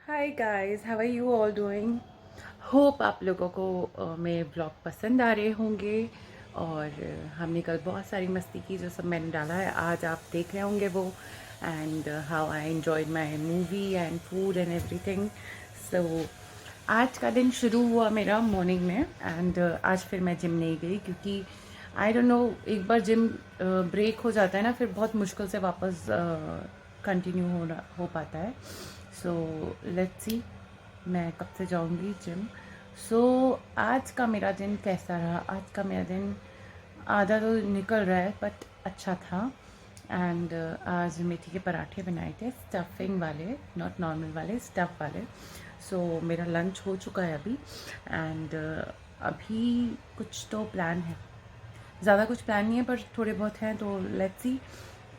Hi guys, how are you all doing. Hope आप लोगों को मेरे ब्लॉग पसंद आ रहे होंगे। और हमने कल बहुत सारी मस्ती की, जो सब मैंने डाला है आज आप देख रहे होंगे वो। And how I enjoyed my movie and food and everything. So आज का दिन शुरू हुआ मेरा मॉर्निंग में। एंड आज फिर मैं जिम नहीं गई, क्योंकि आई डोंट नो, एक बार जिम ब्रेक हो जाता है ना, फिर बहुत मुश्किल से वापस कंटिन्यू हो पाता है। सो लेट्स सी मैं कब से जाऊंगी जिम। सो आज का मेरा दिन कैसा रहा। आज का मेरा दिन आधा तो निकल रहा है बट अच्छा था। एंड आज मेथी के पराठे बनाए थे, स्टफिंग वाले, नॉट नॉर्मल वाले, स्टफ वाले। सो मेरा लंच हो चुका है अभी। एंड अभी कुछ तो प्लान है, ज़्यादा कुछ प्लान नहीं है पर थोड़े बहुत हैं, तो लेट्स सी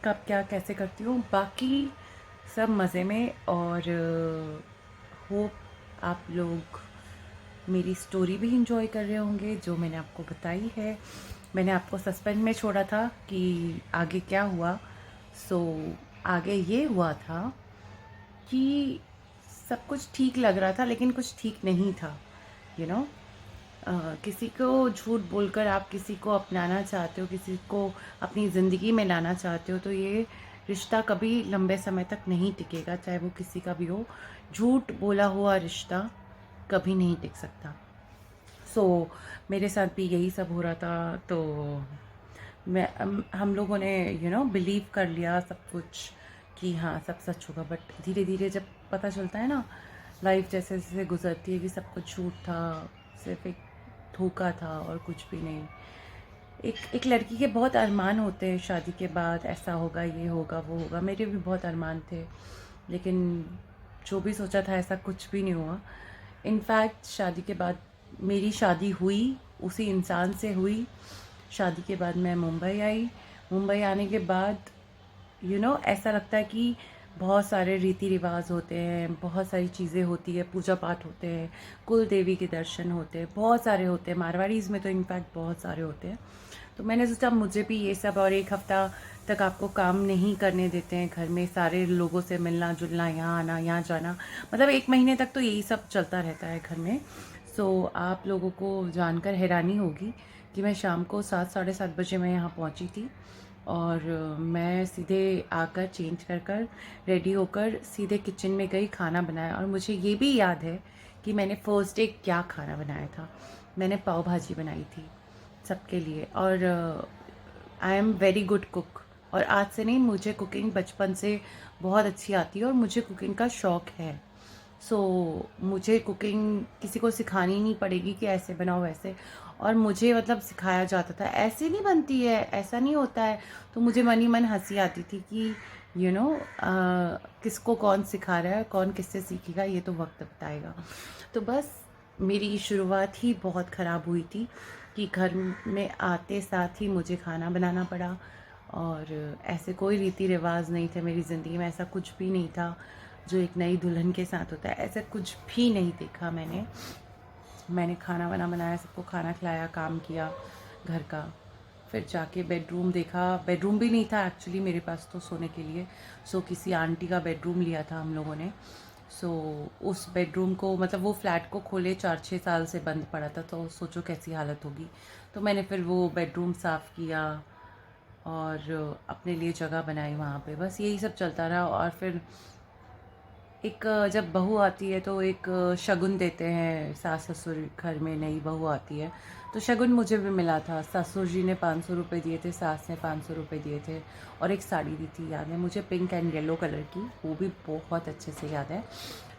कब क्या कैसे करती हूँ। बाकी सब मज़े में। और होप आप लोग मेरी स्टोरी भी इंजॉय कर रहे होंगे जो मैंने आपको बताई है। मैंने आपको सस्पेंस में छोड़ा था कि आगे क्या हुआ। सो आगे ये हुआ था कि सब कुछ ठीक लग रहा था लेकिन कुछ ठीक नहीं था। यू you नो किसी को झूठ बोलकर आप किसी को अपनाना चाहते हो, किसी को अपनी ज़िंदगी में लाना चाहते हो, तो ये रिश्ता कभी लंबे समय तक नहीं टिकेगा, चाहे वो किसी का भी हो। झूठ बोला हुआ रिश्ता कभी नहीं टिक सकता। सो मेरे साथ भी यही सब हो रहा था। तो हम लोगों ने बिलीव कर लिया सब कुछ कि हाँ सब सच होगा। बट धीरे धीरे जब पता चलता है ना, लाइफ जैसे जैसे गुजरती है, कि सब कुछ झूठ था, सिर्फ एक धोखा था और कुछ भी नहीं। एक लड़की के बहुत अरमान होते हैं, शादी के बाद ऐसा होगा, ये होगा, वो होगा। मेरे भी बहुत अरमान थे, लेकिन जो भी सोचा था ऐसा कुछ भी नहीं हुआ। इनफैक्ट शादी के बाद मेरी शादी हुई, उसी इंसान से हुई। शादी के बाद मैं मुंबई आई। मुंबई आने के बाद ऐसा लगता है कि बहुत सारे रीति रिवाज होते हैं, बहुत सारी चीज़ें होती है, पूजा पाठ होते हैं, कुल देवी के दर्शन होते हैं, बहुत सारे होते हैं। मारवाड़ीज़ में तो इनफैक्ट बहुत सारे होते हैं। तो मैंने सोचा मुझे भी ये सब, और एक हफ्ता तक आपको काम नहीं करने देते हैं घर में, सारे लोगों से मिलना जुलना, यहाँ आना यहाँ जाना, मतलब एक महीने तक तो यही सब चलता रहता है घर में। सो आप लोगों को जानकर हैरानी होगी कि मैं शाम को 7 साढ़े 7 बजे मैं यहाँ पहुँची थी। और मैं सीधे आकर चेंज कर कर रेडी होकर सीधे किचन में गई, खाना बनाया। और मुझे ये भी याद है कि मैंने फर्स्ट डे क्या खाना बनाया था। मैंने पाव भाजी बनाई थी सबके लिए। और I am very good cook. और आज से नहीं, मुझे कुकिंग बचपन से बहुत अच्छी आती है और मुझे कुकिंग का शौक़ है। सो मुझे कुकिंग किसी को सिखानी नहीं पड़ेगी कि ऐसे बनाओ वैसे। और मुझे मतलब सिखाया जाता था, ऐसे नहीं बनती है, ऐसा नहीं होता है। तो मुझे मन ही मन हंसी आती थी कि किसको कौन सिखा रहा है, कौन किससे सीखेगा, ये तो वक्त बताएगा। तो बस मेरी शुरुआत ही बहुत ख़राब हुई थी कि घर में आते साथ ही मुझे खाना बनाना पड़ा। और ऐसे कोई रीति रिवाज नहीं थे मेरी ज़िंदगी में, ऐसा कुछ भी नहीं था जो एक नई दुल्हन के साथ होता है, ऐसा कुछ भी नहीं देखा मैंने खाना बनाया, सबको खाना खिलाया, काम किया घर का। फिर जाके बेडरूम देखा, बेडरूम भी नहीं था एक्चुअली मेरे पास तो सोने के लिए। सो किसी आंटी का बेडरूम लिया था हम लोगों ने। सो उस बेडरूम को, मतलब वो फ्लैट को खोले 4-6 साल से बंद पड़ा था, तो सोचो कैसी हालत होगी। तो मैंने फिर वो बेडरूम साफ़ किया और अपने लिए जगह बनाई वहाँ पे। बस यही सब चलता रहा। और फिर एक जब बहू आती है तो एक शगुन देते हैं सास ससुर, घर में नई बहू आती है तो शगुन मुझे भी मिला था। ससुर जी ने 500 रुपये दिए थे, सास ने 500 रुपये दिए थे, और एक साड़ी दी थी, याद है मुझे, पिंक एंड येलो कलर की, वो भी बहुत अच्छे से याद है।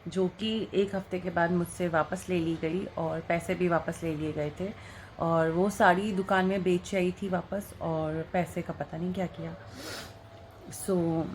जो कि एक हफ्ते के बाद मुझसे वापस ले ली गई और पैसे भी वापस ले लिए गए थे। और वो साड़ी दुकान में बेच आई थी वापस, और पैसे का पता नहीं क्या किया। सो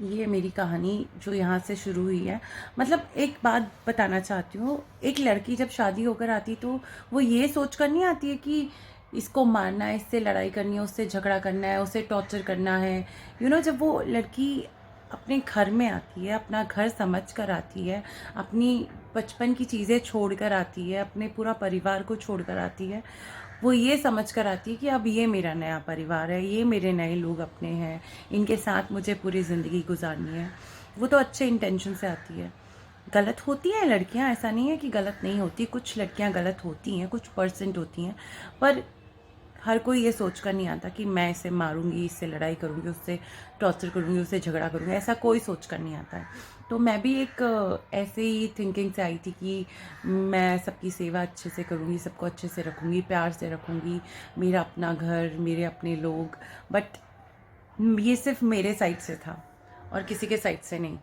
ये मेरी कहानी जो यहाँ से शुरू हुई है। मतलब एक बात बताना चाहती हूँ, एक लड़की जब शादी होकर आती तो वो ये सोच कर नहीं आती है कि इसको मारना है, इससे लड़ाई करनी है, उससे झगड़ा करना है, उसे टॉर्चर करना है। जब वो लड़की अपने घर में आती है, अपना घर समझ कर आती है, अपनी बचपन की चीज़ें छोड़ कर आती है, अपने पूरा परिवार को छोड़ कर आती है, वो ये समझ कर आती है कि अब ये मेरा नया परिवार है, ये मेरे नए लोग अपने हैं, इनके साथ मुझे पूरी ज़िंदगी गुजारनी है। वो तो अच्छे इंटेंशन से आती है। गलत होती हैं लड़कियां, ऐसा नहीं है कि गलत नहीं होती, कुछ लड़कियां गलत होती हैं, कुछ परसेंट होती हैं, पर हर कोई ये सोच कर नहीं आता कि मैं इसे मारूंगी, इससे लड़ाई करूंगी, उससे टॉर्चर करूंगी, उससे झगड़ा करूंगी, ऐसा कोई सोच कर नहीं आता है। तो मैं भी एक ऐसे ही थिंकिंग से आई थी कि मैं सबकी सेवा अच्छे से करूंगी, सबको अच्छे से रखूंगी, प्यार से रखूंगी, मेरा अपना घर, मेरे अपने लोग। बट ये सिर्फ मेरे साइड से था और किसी के साइड से नहीं।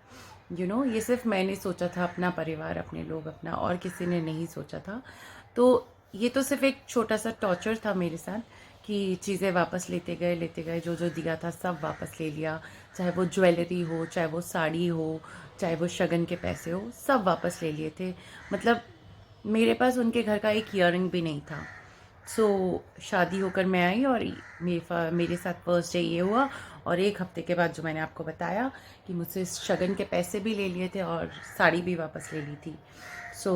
ये सिर्फ मैंने सोचा था, अपना परिवार, अपने लोग, अपना, और किसी ने नहीं सोचा था। तो ये तो सिर्फ एक छोटा सा टॉर्चर था मेरे साथ कि चीज़ें वापस लेते गए, जो जो दिया था सब वापस ले लिया, चाहे वो ज्वेलरी हो, चाहे वो साड़ी हो, चाहे वो शगन के पैसे हो, सब वापस ले लिए थे। मतलब मेरे पास उनके घर का एक ईयरिंग भी नहीं था। सो शादी होकर मैं आई और मेरे साथ फर्स्ट डे ये हुआ, और एक हफ्ते के बाद जो मैंने आपको बताया कि मुझसे शगन के पैसे भी ले लिए थे और साड़ी भी वापस ले ली थी। सो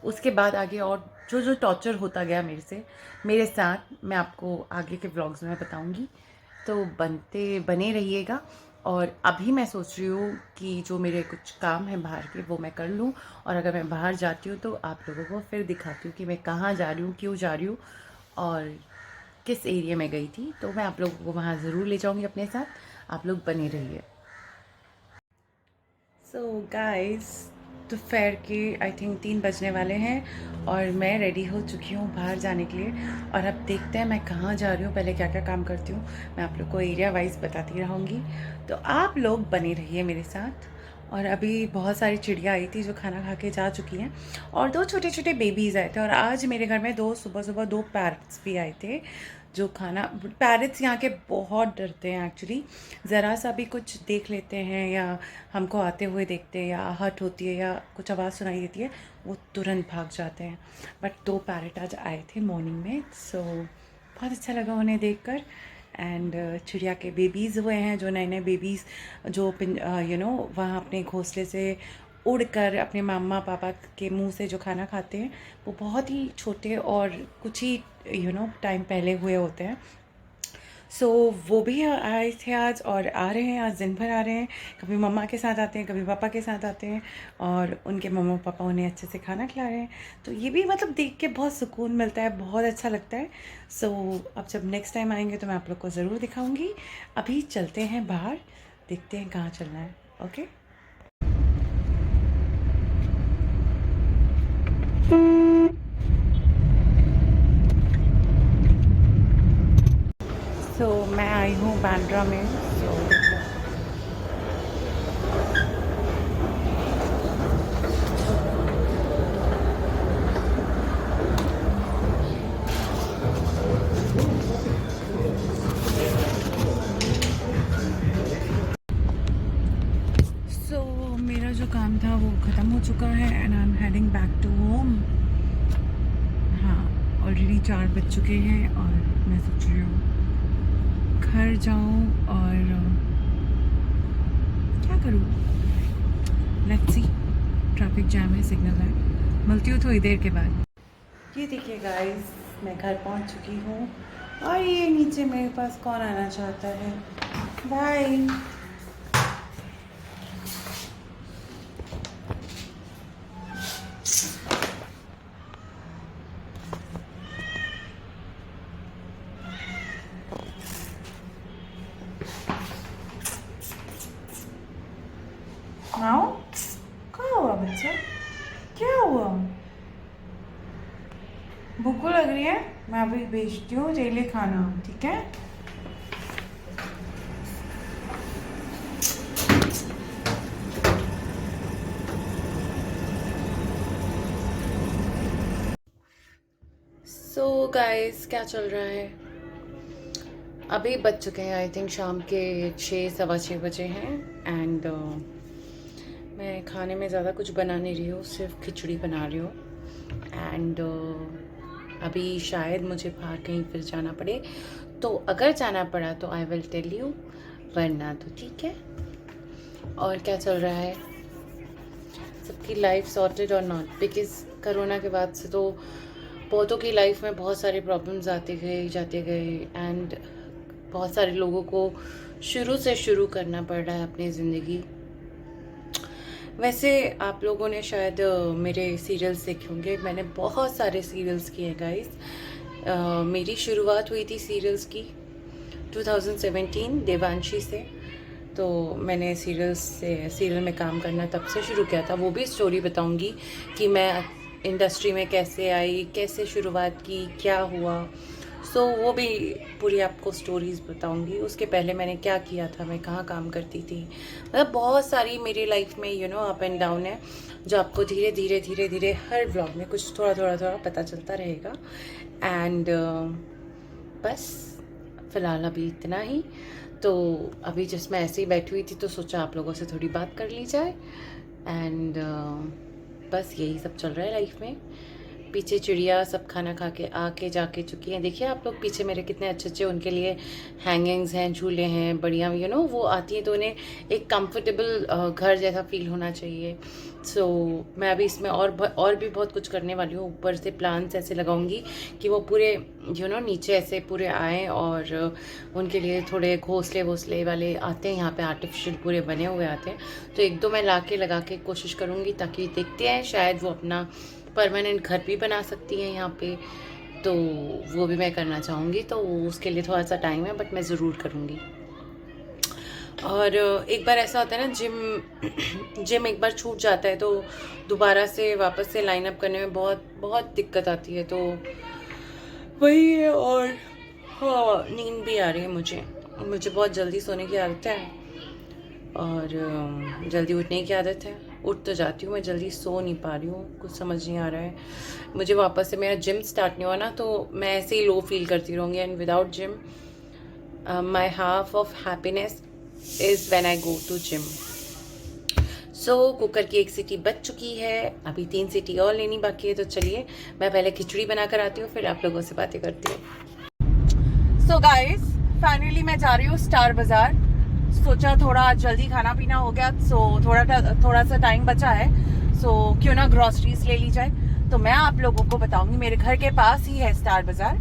उसके बाद आगे और जो जो टॉर्चर होता गया मेरे साथ, मैं आपको आगे के व्लॉग्स में बताऊंगी। तो बने रहिएगा। और अभी मैं सोच रही हूँ कि जो मेरे कुछ काम है बाहर के वो मैं कर लूँ, और अगर मैं बाहर जाती हूँ तो आप लोगों को फिर दिखाती हूँ कि मैं कहाँ जा रही हूँ, क्यों जा रही हूँ, और किस एरिया में गई थी। तो मैं आप लोगों को वहाँ ज़रूर ले जाऊँगी अपने साथ, आप लोग बने रहिए। सो गाइस, दोपहर के आई थिंक 3 बजने वाले हैं और मैं रेडी हो चुकी हूँ बाहर जाने के लिए। और अब देखते हैं मैं कहाँ जा रही हूँ, पहले क्या क्या काम करती हूँ, मैं आप लोग को एरिया वाइज बताती रहूँगी। तो आप लोग बने रहिए मेरे साथ। और अभी बहुत सारी चिड़िया आई थी जो खाना खा के जा चुकी हैं, और 2 छोटे छोटे बेबीज़ आए थे, और आज मेरे घर में सुबह सुबह 2 पैरट्स भी आए थे जो खाना। पैरट्स यहाँ के बहुत डरते हैं एक्चुअली, ज़रा सा भी कुछ देख लेते हैं या हमको आते हुए देखते हैं या आहट होती है या कुछ आवाज़ सुनाई देती है, वो तुरंत भाग जाते हैं। बट 2 पैरट आज आए थे मॉर्निंग में, सो बहुत अच्छा लगा उन्हें देखकर। एंड चिड़िया के बेबीज़ हुए हैं, जो नए नए बेबीज़ जो वहाँ अपने घोंसले से उड़कर अपने मम्मा पापा के मुंह से जो खाना खाते हैं, वो बहुत ही छोटे और कुछ ही टाइम पहले हुए होते हैं। सो वो भी आए थे आज और आ रहे हैं, आज दिन भर आ रहे हैं। कभी मम्मा के साथ आते हैं, कभी पापा के साथ आते हैं, और उनके मम्मा पापा उन्हें अच्छे से खाना खिला रहे हैं। तो ये भी मतलब देख के बहुत सुकून मिलता है, बहुत अच्छा लगता है। सो अब जब नेक्स्ट टाइम आएंगे तो मैं आप लोग को ज़रूर दिखाऊंगी। अभी चलते हैं बाहर, देखते हैं कहाँ चलना है। ओके। सो मैं आई हूँ बांद्रा में। सो मेरा जो काम था वो ख़त्म हो चुका है and I am heading back to home. हाँ, ऑलरेडी 4 बज चुके हैं और मैं सोच रही हूँ घर जाऊँ और क्या करूँ, लेट्स सी। ट्रैफिक जैम है, सिग्नल है, मिलती हूँ थोड़ी देर के बाद। ये देखिए गाइस, मैं घर पहुँच चुकी हूँ, और ये नीचे मेरे पास कौन आना चाहता है। बाय। आओ, क्या हुआ बच्चा, क्या हुआ? भूख लग रही है, मैं अभी भेजती हूँ तेरे लिए खाना, ठीक है? सो गाइस, क्या चल रहा है? अभी बज चुके हैं आई थिंक शाम के 6 सवा 6 बजे हैं। एंड मैं खाने में ज़्यादा कुछ बना नहीं रही हूँ, सिर्फ खिचड़ी बना रही हूँ। एंड अभी शायद मुझे बाहर कहीं फिर जाना पड़े, तो अगर जाना पड़ा तो आई विल टेल यू, वरना तो ठीक है। और क्या चल रहा है, सबकी लाइफ सॉर्टेड और नॉट? बिकॉज कोरोना के बाद से तो बहुतों की लाइफ में बहुत सारे प्रॉब्लम्स आते गए जाते गए, एंड बहुत सारे लोगों को शुरू से शुरू करना पड़ रहा है अपनी ज़िंदगी। वैसे आप लोगों ने शायद मेरे सीरियल्स देखे होंगे, मैंने बहुत सारे सीरियल्स किए हैं गाइस। मेरी शुरुआत हुई थी सीरियल्स की 2017 देवांशी से। तो मैंने सीरियल में काम करना तब से शुरू किया था। वो भी स्टोरी बताऊंगी कि मैं इंडस्ट्री में कैसे आई, कैसे शुरुआत की, क्या हुआ। वो भी पूरी आपको स्टोरीज़ बताऊंगी। उसके पहले मैंने क्या किया था, मैं कहाँ काम करती थी, मतलब बहुत सारी मेरी लाइफ में अप एंड डाउन है, जो आपको धीरे धीरे धीरे धीरे हर ब्लॉग में कुछ थोड़ा थोड़ा थोड़ा पता चलता रहेगा। एंड बस फ़िलहाल अभी इतना ही। तो अभी जस्ट मैं ऐसे ही बैठी हुई थी तो सोचा आप लोगों से थोड़ी बात कर ली जाए। एंड बस यही सब चल रहा है लाइफ में। पीछे चिड़िया सब खाना खा के आके जाके चुकी हैं। देखिए आप लोग पीछे मेरे कितने अच्छे अच्छे उनके लिए हैंगिंग्स हैं, झूले हैं, बढ़िया वो आती हैं तो उन्हें एक कंफर्टेबल घर जैसा फील होना चाहिए। मैं अभी इसमें और भी बहुत कुछ करने वाली हूँ। ऊपर से प्लांट्स ऐसे लगाऊंगी कि वो पूरे नीचे ऐसे पूरे आए, और उनके लिए थोड़े घोंसले वोसले वाले आते हैं यहाँ पे, आर्टिफिशियल पूरे बने हुए आते हैं। तो एक दो मैं लगा के कोशिश करूँगी, ताकि देखते हैं शायद वो अपना परमानेंट घर भी बना सकती हैं यहाँ पे। तो वो भी मैं करना चाहूँगी, तो उसके लिए थोड़ा सा टाइम है, बट मैं ज़रूर करूँगी। और एक बार ऐसा होता है ना, जिम एक बार छूट जाता है तो दोबारा से वापस से लाइन अप करने में बहुत बहुत दिक्कत आती है। तो वही है। और हाँ, नींद भी आ रही है मुझे बहुत जल्दी सोने की आदत है, और जल्दी उठने की आदत है। उठ तो जाती हूँ मैं, जल्दी सो नहीं पा रही हूँ, कुछ समझ नहीं आ रहा है मुझे। वापस से मेरा जिम स्टार्ट नहीं हुआ ना, तो मैं ऐसे ही लो फील करती रहूँगी। And without gym my half of happiness is when I go to gym. Cooker की एक सीटी बच चुकी है, अभी 3 सीटी और लेनी बाकी है। तो चलिए मैं पहले खिचड़ी बना कर आती हूँ, फिर आप लोगों से बातें करती हूँ। सो गाइस, फाइनली मैं जा रही हूँ स्टार बाज़ार। सोचा थोड़ा जल्दी खाना पीना हो गया, थोड़ा सा टाइम बचा है, क्यों ना ग्रॉसरीज ले ली जाए। तो मैं आप लोगों को बताऊंगी, मेरे घर के पास ही है स्टार बाज़ार।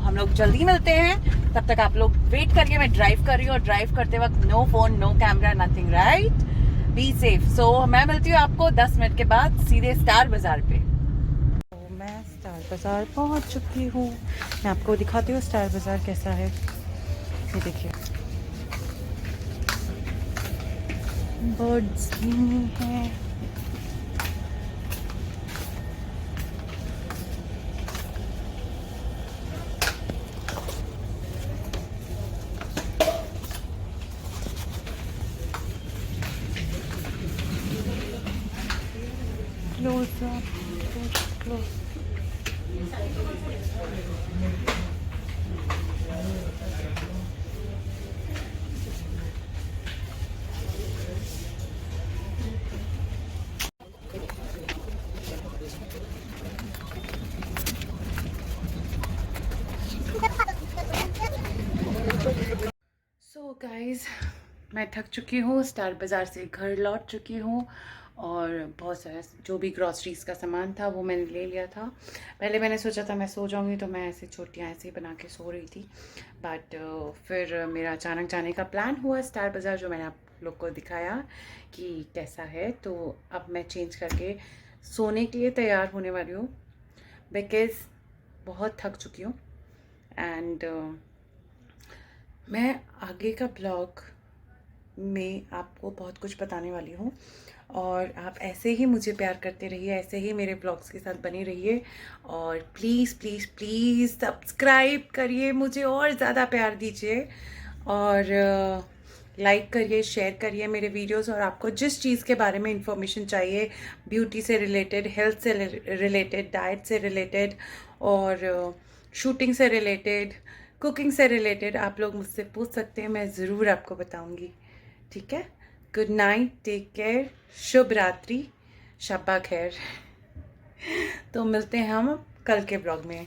हम लोग जल्दी मिलते हैं। तब तक आप लोग वेट करिए। मैं ड्राइव कर रही हूँ, और ड्राइव करते वक्त no phone, no camera, nothing, right? Be safe. मैं मिलती हूँ आपको 10 मिनट के बाद सीधे स्टार बाज़ार पे। मैं स्टार बाज़ार पहुँच चुकी हूँ। मैं आपको दिखाती हूँ स्टार बाज़ार कैसा है। ये देखिए, बर्ड्स नहीं है। Close up, close. गाइस, मैं थक चुकी हूँ, स्टार बाज़ार से घर लौट चुकी हूँ, और बहुत सारा जो भी ग्रॉसरीज़ का सामान था वो मैंने ले लिया था। पहले मैंने सोचा था मैं सो जाऊँगी, तो मैं ऐसे चोटियाँ ऐसे ही बना के सो रही थी। बट फिर मेरा अचानक जाने का प्लान हुआ स्टार बाज़ार, जो मैंने आप लोग को दिखाया कि कैसा है। तो अब मैं चेंज करके सोने के लिए तैयार होने वाली हूँ, बिकॉज़ बहुत थक चुकी हूँ। एंड मैं आगे का ब्लॉग में आपको बहुत कुछ बताने वाली हूँ, और आप ऐसे ही मुझे प्यार करते रहिए, ऐसे ही मेरे ब्लॉग्स के साथ बने रहिए। और प्लीज़ प्लीज़ प्लीज़ सब्सक्राइब करिए, मुझे और ज़्यादा प्यार दीजिए, और लाइक करिए, शेयर करिए मेरे वीडियोस। और आपको जिस चीज़ के बारे में इंफॉर्मेशन चाहिए, ब्यूटी से रिलेटेड, हेल्थ से रिलेटेड, डाइट से रिलेटेड, और शूटिंग से रिलेटेड, कुकिंग से रिलेटेड, आप लोग मुझसे पूछ सकते हैं, मैं ज़रूर आपको बताऊंगी। ठीक है? गुड नाइट, टेक केयर, शुभ रात्रि, शब्बा खैर। तो मिलते हैं हम कल के ब्लॉग में।